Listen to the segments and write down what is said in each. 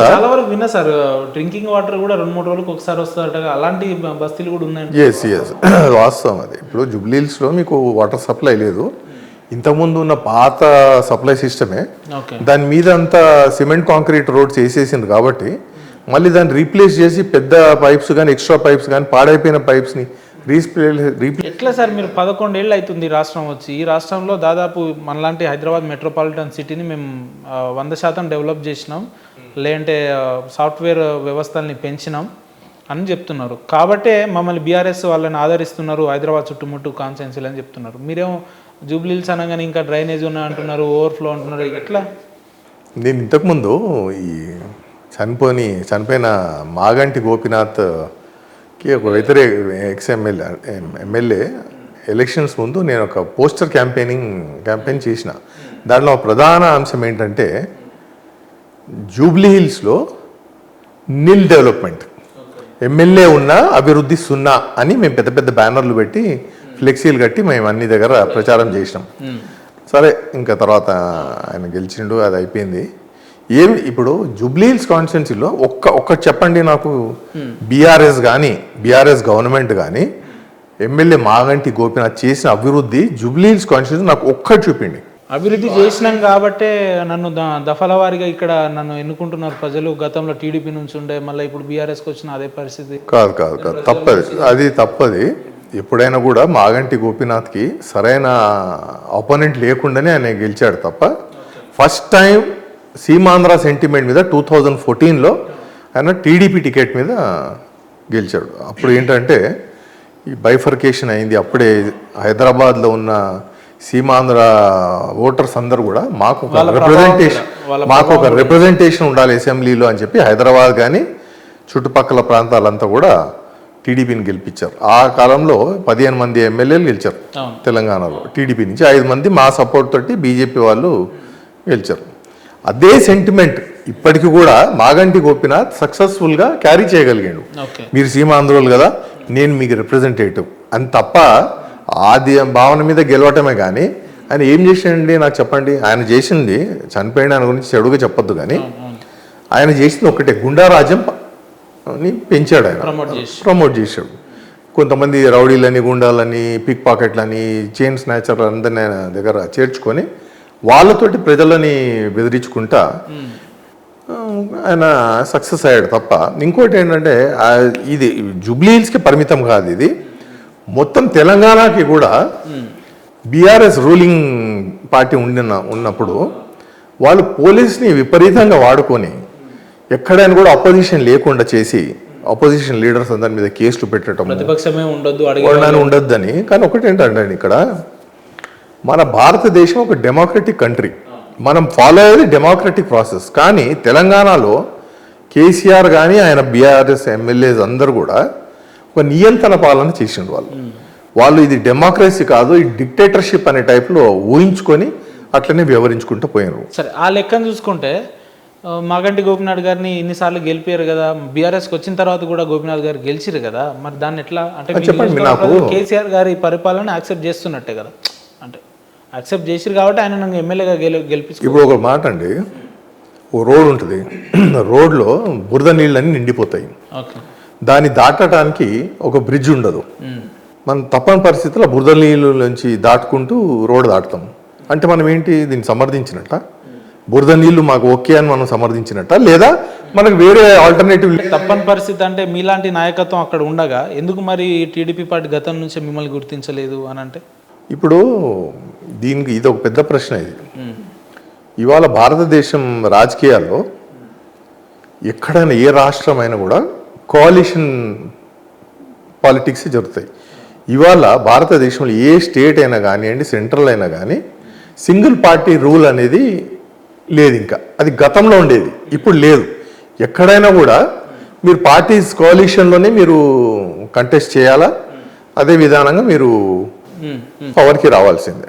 కూడా చాలా వరకు విన్నా సార్, డ్రింకింగ్ వాటర్ కూడా 2-3 రోజులకు ఒకసారి వస్తారట, అలాంటి బస్తీలు కూడా ఉన్నాయి. ఎస్ వాస్తవం అది. ఇప్పుడు జూబ్లీహిల్స్లో మీకు వాటర్ సప్లై లేదు, ఇంతకుముందు ఉన్న పాత సప్లై సిస్టమే దాని మీద అంతా సిమెంట్ కాంక్రీట్ రోడ్స్ వేసేసింది కాబట్టి మళ్ళీ దాన్ని రీప్లేస్ చేసి పెద్ద పైప్స్ కానీ ఎక్స్ట్రా పైప్స్ కానీ పాడైపోయిన పైప్స్ని ఎట్లా సార్ మీరు 11 ఏళ్ళు అవుతుంది రాష్ట్రం వచ్చి, ఈ రాష్ట్రంలో దాదాపు మనలాంటి హైదరాబాద్ మెట్రోపాలిటన్ సిటీని మేము 100% డెవలప్ చేసినాం, లేదంటే సాఫ్ట్వేర్ వ్యవస్థల్ని పెంచినాం అని చెప్తున్నారు. కాబట్టే మమ్మల్ని బీఆర్ఎస్ వాళ్ళని ఆదరిస్తున్నారు, హైదరాబాద్ చుట్టుముట్టు కాన్స్టిట్యున్సీలు అని చెప్తున్నారు. మీరేమో జూబ్లీహిల్స్ అనగానే ఇంకా డ్రైనేజ్ ఉన్నాయి అంటున్నారు, ఓవర్ఫ్లో అంటున్నారు. ఎట్లా? నేను ఇంతకుముందు ఈ చనిపోయిన మాగంటి గోపీనాథ్కి ఒక వ్యతిరేక ఎమ్మెల్యే ఎలక్షన్స్ ముందు నేను ఒక పోస్టర్ క్యాంపెయిన్ చేసిన. దాంట్లో ప్రధాన అంశం ఏంటంటే జూబ్లీహిల్స్లో నిల్ డెవలప్మెంట్, ఎమ్మెల్యే ఉన్న అభివృద్ధి 0 అని మేము పెద్ద పెద్ద బ్యానర్లు పెట్టి ఫ్లెక్సీలు కట్టి మేము అన్ని దగ్గర ప్రచారం చేసినాం. సరే, ఇంకా తర్వాత ఆయన గెలిచిండు, అది అయిపోయింది. ఏమి ఇప్పుడు జూబ్లీహిల్స్ కాన్స్టిట్యున్సీలో ఒక్క చెప్పండి నాకు, బీఆర్ఎస్ గవర్నమెంట్ కానీ ఎమ్మెల్యే మాగంటి గోపీనాథ్ చేసిన అభివృద్ధి జూబ్లీహిల్స్ కాన్స్టిట్యున్సీ నాకు ఒక్కటి చూపిండి. అభివృద్ధి చేసినాం కాబట్టే నన్ను దఫల వారీగా ఇక్కడ నన్ను ఎన్నుకుంటున్నారు ప్రజలు. గతంలో టీడీపీ నుంచి ఉండే, మళ్ళీ ఇప్పుడు బీఆర్ఎస్కి వచ్చిన అదే పరిస్థితి. కాదు తప్పది. ఎప్పుడైనా కూడా మాగంటి గోపీనాథ్కి సరైన ఆపోనెంట్ లేకుండానే ఆయన గెలిచాడు తప్ప, ఫస్ట్ టైం సీమాంధ్ర సెంటిమెంట్ మీద 2014లో ఆయన టీడీపీ టికెట్ మీద గెలిచాడు. అప్పుడు ఏంటంటే ఈ బైఫర్కేషన్ అయింది. అప్పుడే హైదరాబాద్లో ఉన్న సీమాంధ్ర ఓటర్స్ అందరూ కూడా మాకు ఒక రిప్రజెంటేషన్ ఉండాలి అసెంబ్లీలో అని చెప్పి హైదరాబాద్ కానీ చుట్టుపక్కల ప్రాంతాలంతా కూడా టీడీపీని గెలిపించారు. ఆ కాలంలో 15 మంది ఎమ్మెల్యేలు గెలిచారు తెలంగాణలో. టీడీపీ నుంచి 5 మంది మా సపోర్ట్ తోటి బీజేపీ వాళ్ళు గెలిచారు. అదే సెంటిమెంట్ ఇప్పటికి కూడా మాగంటి గోపీనాథ్ సక్సెస్ఫుల్గా క్యారీ చేయగలిగాడు. మీరు సీమాంధ్రులు కదా, నేను మీకు రిప్రజెంటేటివ్ అని తప్ప ఆది భావన మీద గెలవటమే కానీ ఆయన ఏం చేసిండండి నాకు చెప్పండి. ఆయన చేసింది, చనిపోయిన ఆయన గురించి చెడుగా చెప్పొద్దు కానీ, ఆయన చేసింది ఒకటే, గుండారాజ్యం అని పెంచాడు, ఆయన ప్రమోట్ చేశాడు. కొంతమంది రౌడీలని, గుండాలని, పిక్ పాకెట్లని, చైన్ స్నాచర్లు అందరినీ ఆయన దగ్గర చేర్చుకొని వాళ్ళతోటి ప్రజలని బెదిరించుకుంటా ఆయన సక్సెస్ అయ్యాడు తప్ప. ఇంకోటి ఏంటంటే ఇది జూబ్లీహిల్స్కి పరిమితం కాదు, ఇది మొత్తం తెలంగాణకి కూడా బీఆర్ఎస్ రూలింగ్ పార్టీ ఉన్నప్పుడు వాళ్ళు పోలీస్ని విపరీతంగా వాడుకొని ఎక్కడైనా కూడా అపోజిషన్ లేకుండా చేసి అపోజిషన్ లీడర్స్ అందరి మీద కేసులు పెట్టడం, ప్రతిపక్షమే ఉండొద్దని. కానీ ఒకటి ఏంటంటే ఇక్కడ మన భారతదేశం ఒక డెమోక్రటిక్ కంట్రీ, మనం ఫాలో అయ్యేది డెమోక్రటిక్ ప్రాసెస్. కానీ తెలంగాణలో కేసీఆర్ కానీ ఆయన బీఆర్ఎస్ ఎమ్మెల్యేస్ అందరూ కూడా ఒక నియంత్రణ పాలన చేసిండు. వాళ్ళు ఇది డెమోక్రసీ కాదు, ఈ డిక్టేటర్షిప్ అనే టైప్లో ఊహించుకొని అట్లనే వ్యవహరించుకుంటూ పోయినారు. సరే, ఆ లెక్కను చూసుకుంటే మాగంటి గోపీనాథ్ గారిని ఇన్నిసార్లు గెలిపారు కదా, బీఆర్ఎస్కి వచ్చిన తర్వాత కూడా గోపీనాథ్ గారు గెలిచిరు కదా, మరి దాన్ని ఎట్లా అంటే చెప్పండి నాకు. కేసీఆర్ గారి పరిపాలన యాక్సెప్ట్ చేస్తున్నట్టే కదా, అంటే యాక్సెప్ట్ చేసిరు కాబట్టి ఆయన నాకు ఎమ్మెల్యేగా గెలిపించు. ఇప్పుడు ఒక మాట అండి, ఓ రోడ్ ఉంటుంది, రోడ్లో బురద నీళ్ళని నిండిపోతాయి, దాన్ని దాటడానికి ఒక బ్రిడ్జ్ ఉండదు. మనం తప్పని పరిస్థితుల్లో బురద నీళ్ళ నుంచి దాటుకుంటూ రోడ్ దాటుతాం అంటే మనం ఏంటి, దీన్ని సమర్థించినట్ట? బురద నీళ్లు మాకు ఓకే అని మనం సమర్థించినట్ట, లేదా మనకు వేరే ఆల్టర్నేటివ్? తప్పని పరిస్థితి అంటే మీలాంటి నాయకత్వం అక్కడ ఉండగా ఎందుకు మరి టీడీపీ పార్టీ గతం నుంచి మిమ్మల్ని గుర్తించలేదు అని అంటే? ఇప్పుడు దీనికి ఇది ఒక పెద్ద ప్రశ్న. ఇది ఇవాళ భారతదేశం రాజకీయాల్లో ఎక్కడైనా ఏ రాష్ట్రమైనా కూడా కోalition పాలిటిక్స్ జరుగుతాయి. ఇవాళ భారతదేశంలో ఏ స్టేట్ అయినా కానివ్వండి, సెంట్రల్ అయినా కానీ సింగిల్ పార్టీ రూల్ అనేది లేదు. ఇంకా అది గతంలో ఉండేది, ఇప్పుడు లేదు. ఎక్కడైనా కూడా మీరు పార్టీస్ కోalitionలోనే మీరు కంటెస్ట్ చేయాలా, అదే విధానంగా మీరు పవర్కి రావాల్సిందే.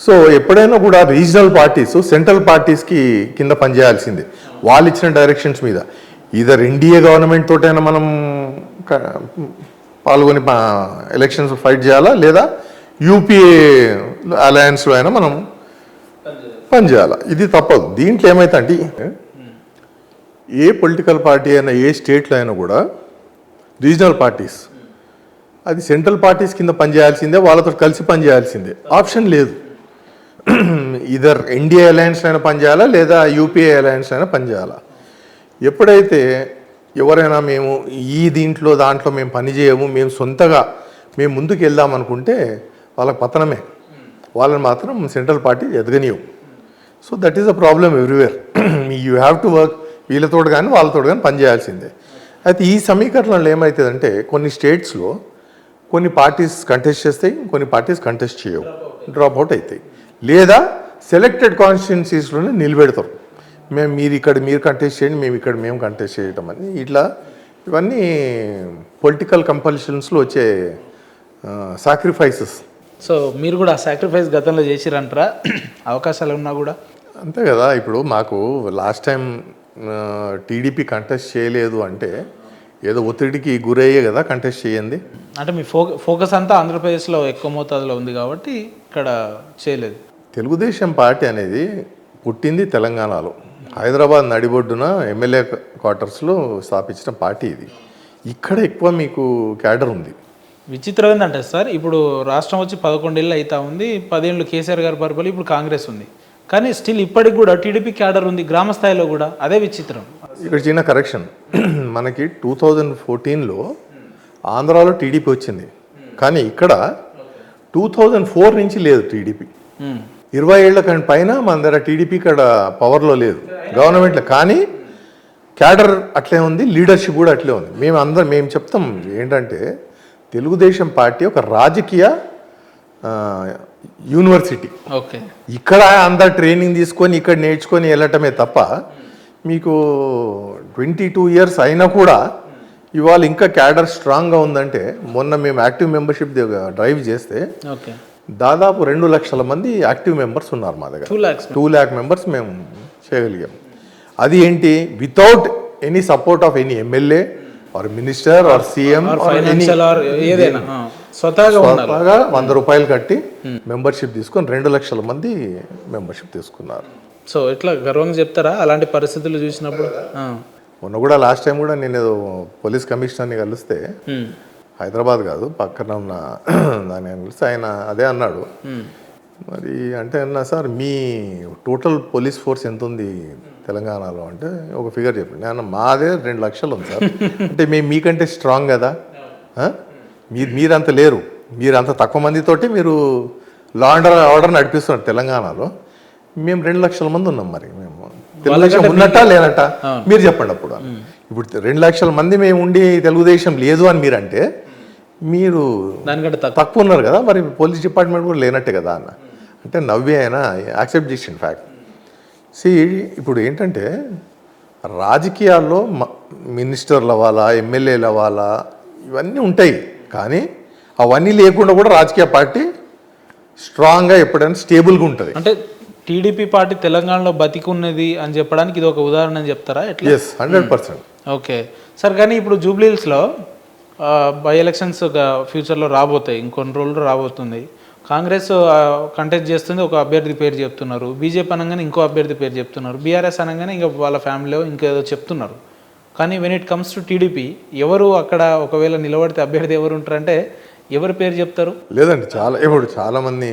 సో ఎప్పుడైనా కూడా రీజనల్ పార్టీస్ సెంట్రల్ పార్టీస్కి కింద పనిచేయాల్సిందే, వాళ్ళు ఇచ్చిన డైరెక్షన్స్ మీద. ఈధర్ ఎన్డీఏ గవర్నమెంట్ తోటైనా మనం పాల్గొని ఎలక్షన్స్ ఫైట్ చేయాలా, లేదా యూపీఏ అలయన్స్లో అయినా మనం పనిచేయాలా. ఇది తప్పదు. దీంట్లో ఏమైతే అంటే ఏ పొలిటికల్ పార్టీ అయినా ఏ స్టేట్లో అయినా కూడా రీజనల్ పార్టీస్ అది సెంట్రల్ పార్టీస్ కింద పనిచేయాల్సిందే, వాళ్ళతో కలిసి పనిచేయాల్సిందే, ఆప్షన్ లేదు. ఇదర్ ఎన్డీఏ అలయన్స్ అయినా పనిచేయాలా లేదా యూపీఏ అలయన్స్ అయినా పనిచేయాలా. ఎప్పుడైతే ఎవరైనా మేము ఈ దాంట్లో మేము పనిచేయము, మేము సొంతగా మేము ముందుకు వెళ్దాం అనుకుంటే వాళ్ళకి పతనమే. వాళ్ళని మాత్రం సెంట్రల్ పార్టీ ఎదగనియవు. So that is a problem everywhere. You have to work వీళ్ళతో కానీ వాళ్ళతో కానీ పనిచేయాల్సిందే. అయితే ఈ సమీకరణలో ఏమవుతుందంటే కొన్ని స్టేట్స్లో కొన్ని పార్టీస్ కంటెస్ట్ చేస్తాయి, కొన్ని పార్టీస్ కంటెస్ట్ చేయవు, డ్రాప్ అవుట్ అవుతాయి. లేదా సెలెక్టెడ్ కాన్స్టిట్యున్సీస్లోనే నిలబెడతారు. మీరు కంటెస్ట్ చేయండి, మేము కంటెస్ట్ చేయటం అని. ఇట్లా ఇవన్నీ పొలిటికల్ కంపల్షన్స్లో వచ్చే సాక్రిఫైసెస్. సో మీరు కూడా సాక్రిఫైస్ గతంలో చేసిరంటారా? అవకాశాలు ఉన్నా కూడా అంతే కదా. ఇప్పుడు మాకు లాస్ట్ టైం టీడీపీ కంటెస్ట్ చేయలేదు అంటే ఏదో ఒత్తిడికి గురయ్యే కదా కంటెస్ట్ చేయండి. అంటే మీ ఫోకస్ అంతా ఆంధ్రప్రదేశ్లో ఎక్కువ మోతాదులో ఉంది కాబట్టి ఇక్కడ చేయలేదు. తెలుగుదేశం పార్టీ అనేది పుట్టింది తెలంగాణలో, హైదరాబాద్ నడిబొడ్డున ఎమ్మెల్యే క్వార్టర్స్లో స్థాపించిన పార్టీ ఇది. ఇక్కడ ఎక్కువ మీకు క్యాడర్ ఉంది. విచిత్రం ఏంటంటే సార్, ఇప్పుడు రాష్ట్రం వచ్చి 11 ఏళ్ళు అవుతా ఉంది, 10 ఏళ్ళు కేసీఆర్ గారి పరిపాలన, ఇప్పుడు కాంగ్రెస్ ఉంది, కానీ స్టిల్ ఇప్పటికి కూడా టీడీపీ క్యాడర్ ఉంది గ్రామ స్థాయిలో కూడా. అదే విచిత్రం. ఇక్కడ చిన్న కరెక్షన్, మనకి 2014లో ఆంధ్రాలో టీడీపీ వచ్చింది, కానీ ఇక్కడ 2004 నుంచి లేదు టీడీపీ. 20 ఏళ్ల కంటే పైన మన దగ్గర టీడీపీ ఇక్కడ పవర్లో లేదు గవర్నమెంట్లో, కానీ క్యాడర్ అట్లే ఉంది, లీడర్షిప్ కూడా అట్లే ఉంది. మేము చెప్తాం ఏంటంటే తెలుగుదేశం పార్టీ ఒక రాజకీయ యూనివర్సిటీ. ఓకే, ఇక్కడ అందరు ట్రైనింగ్ తీసుకొని ఇక్కడ నేర్చుకొని వెళ్ళటమే తప్ప మీకు 22 ఇయర్స్ అయినా కూడా ఇవాళ ఇంకా క్యాడర్ స్ట్రాంగ్గా ఉందంటే, మొన్న మేము యాక్టివ్ మెంబర్షిప్ డ్రైవ్ చేస్తే ఓకే, దాదాపు 2 లక్షల మంది యాక్టివ్ మెంబర్స్ ఉన్నారు మా దగ్గర. 2 lakh మెంబర్స్ మేము చేయగలిగాం. అది ఏంటి, without any support of any MLA or minister or CM ఏదైనా స్వతహాగా 100 రూపాయలు కట్టి మెంబర్షిప్ తీసుకొని 2 లక్షల మంది మెంబర్షిప్ తీసుకున్నారు. సో ఇట్లా గర్వంగా చెప్తారా అలాంటి పరిస్థితులు చూసినప్పుడు? మొన్న కూడా లాస్ట్ టైం కూడా నేను ఏదో పోలీస్ కమిషనర్ని కలిస్తే, హైదరాబాద్ కాదు పక్కన ఉన్న దాన్ని కలిస్తే ఆయన అదే అన్నాడు. మరి అంటే అన్నా, సార్ మీ టోటల్ పోలీస్ ఫోర్స్ ఎంత ఉంది తెలంగాణలో అంటే ఒక ఫిగర్ చెప్పండి. నేను మాదే 2 లక్షలు ఉంది సార్. అంటే మేము మీకంటే స్ట్రాంగ్ కదా, మీరంత లేరు, మీరు అంత తక్కువ మందితోటి మీరు లా అండ్ ఆర్డర్ నడిపిస్తున్నారు తెలంగాణలో. మేము 2 లక్షల మంది ఉన్నాం. మరి మేము తెలుగుదేశం ఉన్నట్టా లేనట్టా మీరు చెప్పండి. అప్పుడు ఇప్పుడు 2 లక్షల మంది మేము ఉండి తెలుగుదేశం లేదు అని మీరంటే మీరు దానికంటే తక్కువ ఉన్నారు కదా, మరి పోలీస్ డిపార్ట్మెంట్ కూడా లేనట్టే కదా అన్న అంటే నవ్వే ఆయన యాక్సెప్ట్ చేసిన ఫ్యాక్ట్. ఇప్పుడు ఏంటంటే రాజకీయాల్లో మినిస్టర్లు అవ్వాలా, ఎమ్మెల్యేలు అవ్వాలా, ఇవన్నీ ఉంటాయి, కానీ అవన్నీ లేకుండా కూడా రాజకీయ పార్టీ స్ట్రాంగ్గా ఎప్పుడైనా స్టేబుల్గా ఉంటుంది. అంటే టీడీపీ పార్టీ తెలంగాణలో బతికున్నది అని చెప్పడానికి ఇది ఒక ఉదాహరణ అని చెప్తారా? ఎస్, 100%. ఓకే సార్, కానీ ఇప్పుడు జూబ్లీహిల్స్లో బై ఎలక్షన్స్ ఫ్యూచర్లో రాబోతాయి, ఇంకొన్ని రోజులు రాబోతుంది. కాంగ్రెస్ కంటెస్ట్ చేస్తుంది, ఒక అభ్యర్థి పేరు చెప్తున్నారు. బీజేపీ అనగానే ఇంకో అభ్యర్థి పేరు చెప్తున్నారు. బీఆర్ఎస్ అనగానే ఇంకా వాళ్ళ ఫ్యామిలీలో ఇంకేదో చెప్తున్నారు. కానీ when it comes to TDP, ఎవరు అక్కడ ఒకవేళ నిలబడితే అభ్యర్థి ఎవరు ఉంటారంటే ఎవరి పేరు చెప్తారు? లేదండి, ఇప్పుడు చాలామంది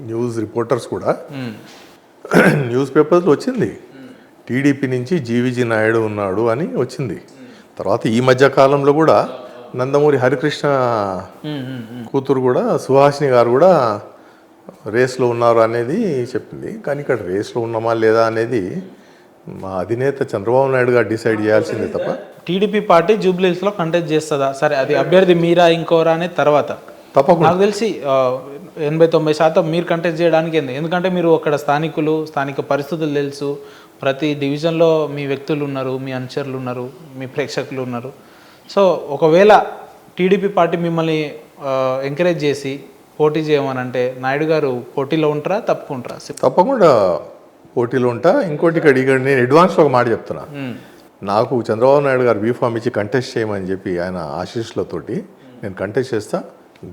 న్యూస్ రిపోర్టర్స్ కూడా న్యూస్ పేపర్స్లో వచ్చింది, టీడీపీ నుంచి జీవీజీ నాయుడు ఉన్నాడు అని వచ్చింది. తర్వాత ఈ మధ్య కాలంలో కూడా నందమూరి హరికృష్ణ కూతురు కూడా సుహాసిని గారు కూడా రేస్లో ఉన్నారు అనేది చెప్పింది. కానీ ఇక్కడ రేస్లో ఉన్నామా లేదా అనేది మా అధినేత చంద్రబాబు నాయుడు గారు డిసైడ్ చేయాల్సిందే తప్ప. టీడీపీ పార్టీ జూబ్లీహిల్స్లో కంటెస్ట్ చేస్తుందా? సరే, అది అభ్యర్థి మీరా ఇంకోరా అనేది తర్వాత తప్పకుండా. నాకు తెలిసి 80-90% మీరు కంటెస్ట్ చేయడానికి ఎందుకంటే మీరు అక్కడ స్థానికులు, స్థానిక పరిస్థితులు తెలుసు. ప్రతి డివిజన్లో మీ వ్యక్తులు ఉన్నారు, మీ అనుచరులు ఉన్నారు, మీ ప్రేక్షకులు ఉన్నారు. సో ఒకవేళ టీడీపీ పార్టీ మిమ్మల్ని ఎంకరేజ్ చేసి పోటీ చేయమనంటే నాయుడు గారు పోటీలో ఉంటారా, తప్పుకుంటారా? తప్పకుండా పోటీలో ఉంటా. ఇంకోటి ఇక్కడ నేను అడ్వాన్స్లో ఒక మాట చెప్తున్నా. నాకు చంద్రబాబు నాయుడు గారు బీఫామ్ ఇచ్చి కంటెస్ట్ చేయమని చెప్పి ఆయన ఆశీస్సులతోటి నేను కంటెస్ట్ చేస్తా,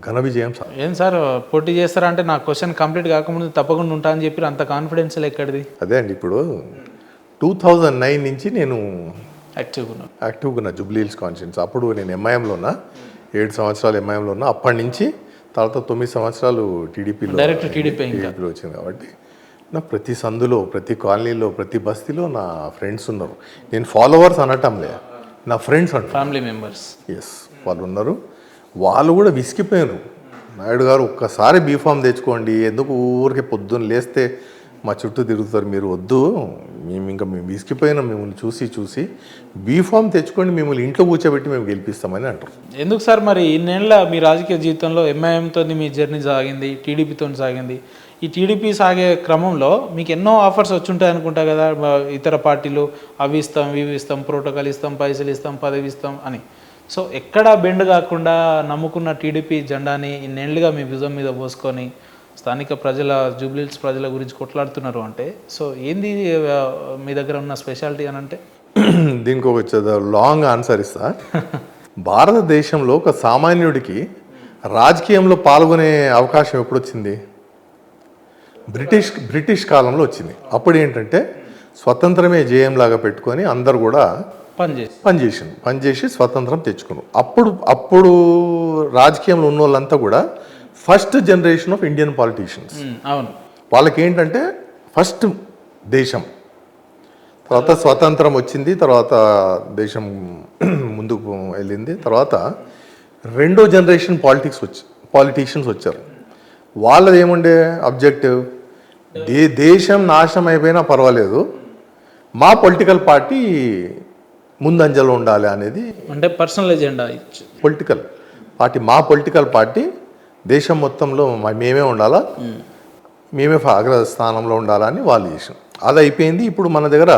ఘన విజయం సార్. ఏం సార్ పోటీ చేస్తారా అంటే నా క్వశ్చన్ కంప్లీట్ కాకముందు తప్పకుండా ఉంటా అని చెప్పి అంత కాన్ఫిడెన్స్ ఎక్కడిది? అదే అండి, ఇప్పుడు 2009 నుంచి నేను యాక్టివ్గా ఉన్నారు. యాక్టివ్గా ఉన్నా జూబ్లీ హిల్స్ కాన్స్టిట్యున్సీ. అప్పుడు నేను ఎంఐఎంలో ఉన్నా, 7 సంవత్సరాలు ఎంఐఎంలో ఉన్నా. అప్పటి నుంచి తర్వాత 9 సంవత్సరాలు టీడీపీలో డైరెక్ట్ టీడీపీ ఇంకా. టీడీపీలో వచ్చింది కాబట్టి నా ప్రతి సందులో, ప్రతి కాలనీలో, ప్రతి బస్తీలో నా ఫ్రెండ్స్ ఉన్నారు. నేను ఫాలోవర్స్ అనటంలే, నా ఫ్రెండ్స్ అంటారు. Family members. ఎస్, వాళ్ళు ఉన్నారు. వాళ్ళు కూడా విసిగిపోయారు. నాయుడు గారు ఒక్కసారి బీఫామ్ తెచ్చుకోండి, ఎందుకు ఊరికే పొద్దున్న లేస్తే మా చుట్టూ తిరుగుతారు, మీరు వద్దు, మేము విసిగిపోయినాం మిమ్మల్ని చూసి బీఫామ్ తెచ్చుకోండి, మిమ్మల్ని ఇంట్లో కూర్చోబెట్టి మేము గెలిపిస్తామని అంటారు. ఎందుకు సార్ మరి ఇన్నేళ్ళ మీ రాజకీయ జీవితంలో ఎంఐఎంతో మీ జర్నీ సాగింది, టీడీపీతో సాగింది. ఈ టీడీపీ సాగే క్రమంలో మీకు ఎన్నో ఆఫర్స్ వచ్చుంటాయి అనుకుంటా కదా, ఇతర పార్టీలు అవి ఇస్తాం, ఇవి ఇస్తాం, ప్రోటోకాల్ ఇస్తాం, పైసలు ఇస్తాం, పదవి ఇస్తాం అని. సో ఎక్కడా బెండ్ కాకుండా నమ్ముకున్న టీడీపీ జెండాని ఇన్నేళ్లుగా మీ భుజం మీద పోసుకొని స్థానిక ప్రజల, జూబ్లీ హిల్స్ ప్రజల గురించి కొట్లాడుతున్నారు అంటే, సో ఏంది మీ దగ్గర ఉన్న స్పెషాలిటీ అని అంటే? దీనికి ఒక లాంగ్ ఆన్సర్ ఇస్తా. భారతదేశంలో ఒక సామాన్యుడికి రాజకీయంలో పాల్గొనే అవకాశం ఎప్పుడు వచ్చింది? బ్రిటిష్ కాలంలో వచ్చింది. అప్పుడు ఏంటంటే స్వతంత్రమే జయంలాగా పెట్టుకొని అందరు కూడా పనిచేసి స్వతంత్రం తెచ్చుకున్నారు. అప్పుడు రాజకీయంలో ఉన్న వాళ్ళంతా కూడా first generation of Indian politicians. అవును, వాళ్ళకి ఏంటంటే ఫస్ట్ దేశం, తర్వాత స్వతంత్రం వచ్చింది, తర్వాత దేశం ముందుకు వెళ్ళింది, తర్వాత రెండో జనరేషన్ పాలిటీషియన్స్ వచ్చారు. వాళ్ళది ఏముండే అబ్జెక్టివ్, దేశం నాశనం అయిపోయినా పర్వాలేదు, మా పొలిటికల్ పార్టీ ముందంజలో ఉండాలి అనేది. అంటే పర్సనల్ ఎజెండా మా పొలిటికల్ పార్టీ దేశం మొత్తంలో మేమే ఉండాలా, మేమే అగ్రస్థానంలో ఉండాలని వాళ్ళు చేసాం. అది అయిపోయింది. ఇప్పుడు మన దగ్గర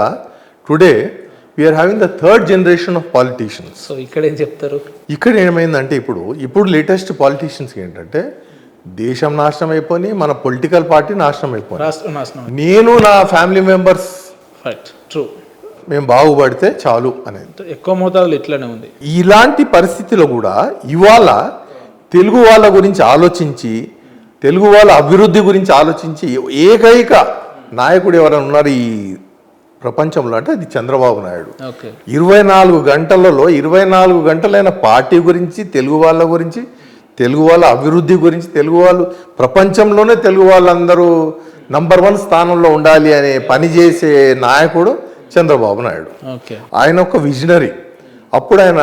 today we are having the third generation of politicians. So ఇక్కడ ఏం చెప్తారు? ఇక్కడ ఏమైందంటే ఇప్పుడు లేటెస్ట్ పాలిటీషియన్స్కి ఏంటంటే దేశం నాశనం అయిపోయి మన పొలిటికల్ పార్టీ నాశనం అయిపోయి, రాష్ట్రం నాశనం, నేను నా ఫ్యామిలీ మెంబర్స్ ట్రూ, మేము బాగుపడితే చాలు అనేది ఎక్కువ మోతాదులో ఇట్లానే ఉంది. ఇలాంటి పరిస్థితిలో కూడా ఇవాళ తెలుగు వాళ్ళ గురించి ఆలోచించి, తెలుగు వాళ్ళ అభివృద్ధి గురించి ఆలోచించి ఏకైక నాయకుడు ఎవరైనా ఉన్నారు ఈ ప్రపంచంలో అంటే అది చంద్రబాబు నాయుడు. 24 గంటలలో 24 గంటలైన పార్టీ గురించి, తెలుగు వాళ్ళ గురించి, తెలుగు వాళ్ళ అభివృద్ధి గురించి, తెలుగు వాళ్ళు ప్రపంచంలోనే తెలుగు వాళ్ళందరూ నంబర్ 1 స్థానంలో ఉండాలి అనే పని చేసే నాయకుడు చంద్రబాబు నాయుడు. ఆయన ఒక విజనరీ. అప్పుడు ఆయన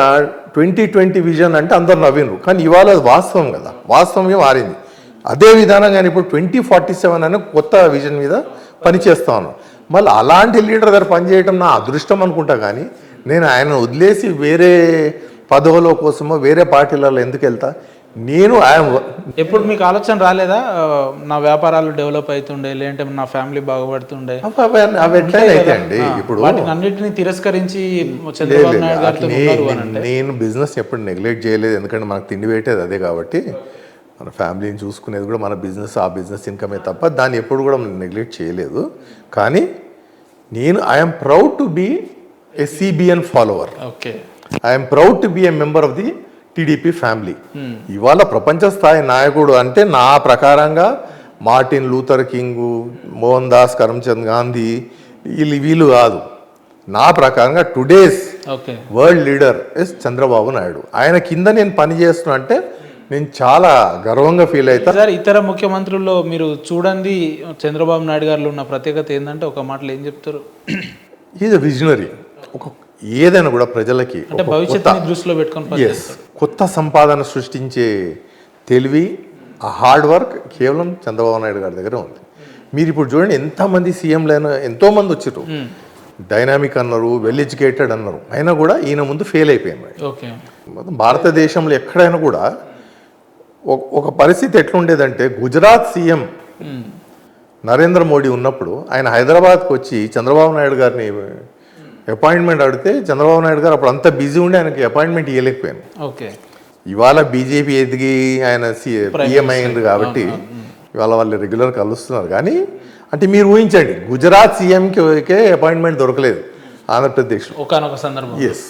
2020 విజన్ అంటే అందరు నవ్వినరు, కానీ ఇవాళ అది వాస్తవం కదా, వాస్తవంగా మారింది. అదే విధానంగా ఇప్పుడు 2047 అనే కొత్త విజన్ మీద పనిచేస్తాను. మళ్ళీ అలాంటి లీడర్ దగ్గర పనిచేయడం నా అదృష్టం అనుకుంటా, కానీ నేను ఆయన వదిలేసి వేరే పదవుల కోసమో వేరే పార్టీలలో ఎందుకు వెళ్తా? ఎప్పుడు మీకు ఆలోచన రాలేదా, నా వ్యాపారాలు డెవలప్ అవుతుండే, లేదంటే నా ఫ్యామిలీ బాగుపడుతుండే? అవి ఎట్లా అయితే అండి, ఇప్పుడు అన్నిటిని తిరస్కరించి చంద్రబాబు నాయుడు గారితో ఉన్నారు అని అంటే? నేను బిజినెస్ ఎప్పుడు నెగ్లెక్ట్ చేయలేదు, ఎందుకంటే మనకు తిండి పెట్టేది అదే కాబట్టి. మన ఫ్యామిలీని చూసుకునేది కూడా మన బిజినెస్, ఆ బిజినెస్ ఇన్కమే తప్ప దాన్ని ఎప్పుడు కూడా నెగ్లెక్ట్ చేయలేదు. కానీ I'm proud to be a CBN follower. I'm proud to be a member of the TDP family. ఇవాళ ప్రపంచ స్థాయి నాయకుడు అంటే నా ప్రకారంగా Martin Luther King, Mohan Das Karamchand Gandhi వీళ్ళు కాదు. నా ప్రకారంగా today's world leader is Chandrababu Naidu. ఆయన కింద నేను పని చేస్తున్నా అంటే నేను చాలా గర్వంగా ఫీల్ అవుతా. సార్, ఇతర ముఖ్యమంత్రుల్లో మీరు చూడండి చంద్రబాబు నాయుడు గారిలో ఉన్న ప్రత్యేకత ఏంటంటే, ఒక మాటలో ఏం చెప్తారు? Is a visionary. ఏదైనా కూడా ప్రజలకి భవిష్యత్తుని దృష్టిలో పెట్టుకొని కొత్త సంపాదన సృష్టించే తెలివి, ఆ హార్డ్ వర్క్ కేవలం చంద్రబాబు నాయుడు గారి దగ్గర ఉంది. మీరు ఇప్పుడు చూడండి, ఎంతమంది సీఎంలైనా ఎంతోమంది వచ్చారు, డైనామిక్ అన్నారు, వెల్ ఎడ్యుకేటెడ్ అన్నారు, అయినా కూడా ఈయన ముందు ఫెయిల్ అయిపోయింది. భారతదేశంలో ఎక్కడైనా కూడా ఒక పరిస్థితి ఎట్లుండేదంటే, గుజరాత్ సీఎం నరేంద్ర మోడీ ఉన్నప్పుడు ఆయన హైదరాబాద్కి వచ్చి చంద్రబాబు నాయుడు గారిని అపాయింట్మెంట్ అడిగితే చంద్రబాబు నాయుడు గారు అప్పుడు అంత బిజీ ఉండి ఆయనకి అపాయింట్మెంట్ ఇవ్వలేకపోయాను. ఇవాళ బీజేపీ ఎదిగి ఆయన పిఎం అయింది కాబట్టి ఇవాళ వాళ్ళు రెగ్యులర్ కలుస్తున్నారు. కానీ అంటే మీరు ఊహించండి, గుజరాత్ సీఎంకే అపాయింట్మెంట్ దొరకలేదు ఆంధ్రప్రదేశ్లో ఒకనొక సందర్భం. ఎస్,